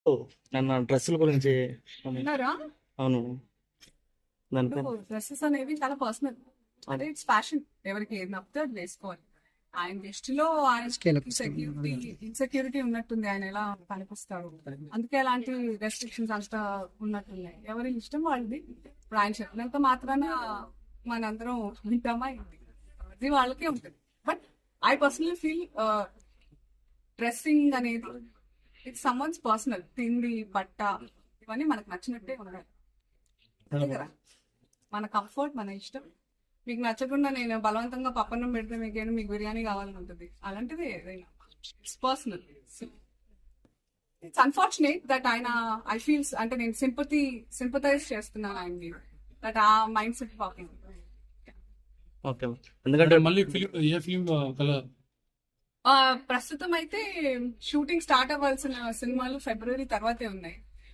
ఓ, నన్ను డ్రెస్సుల గురించి విన్నారా? అవును దానిపైన డ్రెస్సెస్ అనేవి చాలా పర్సనల్. అంటే ఇట్స్ ఫ్యాషన్, ఎవరికి ఏది నచ్చితే అది వేసుకోవాలి. ఆయన దృష్టిలో ఆయన ఇన్సెక్యూరిటీ ఉన్నట్టుంది, ఆయన ఎలా కనిపిస్తాడు, అందుకే అలాంటి రెస్ట్రిక్షన్స్ అంతా ఉన్నట్టున్నాయి. ఎవరి ఇష్టం వాళ్ళది. ఇప్పుడు ఆయన చెప్పినంత మాత్రాన మనందరం వింటామా ఏంటి? అది వాళ్ళకే ఉంటుంది. But I personally feel dressing అనేది ఇట్స్ సమ్వన్స్ పర్సనల్. తిండి, బట్ట ఇవన్నీ మనకు నచ్చినట్టే ఉండాలి. అంతే కదా? మన కంఫర్ట్, మన ఇష్టం. మీకు నచ్చకుండా నేను బలవంతంగా పప్పన్నం పెడితే మీకేంటి, మీకు బిర్యానీ కావాలని ఉంటుంది. అలాంటిది ఏదైనా it's personal. So it's unfortunate that ఆయన ఐ ఫీల్స్ అంటే నేను సింపథైజ్ చేస్తున్నాను ఆయన్ని, దట్ ఆ మైండ్ సెట్ పాకింగ్. ఓకే, ఎందుకంటే మళ్ళీ ఫిలిం ఏ ఫిలిం ప్రస్తుతం అయితే షూటింగ్ స్టార్ట్ అవ్వాల్సిన సినిమాలు ఫిబ్రవరి తర్వాతే ఉన్నాయి.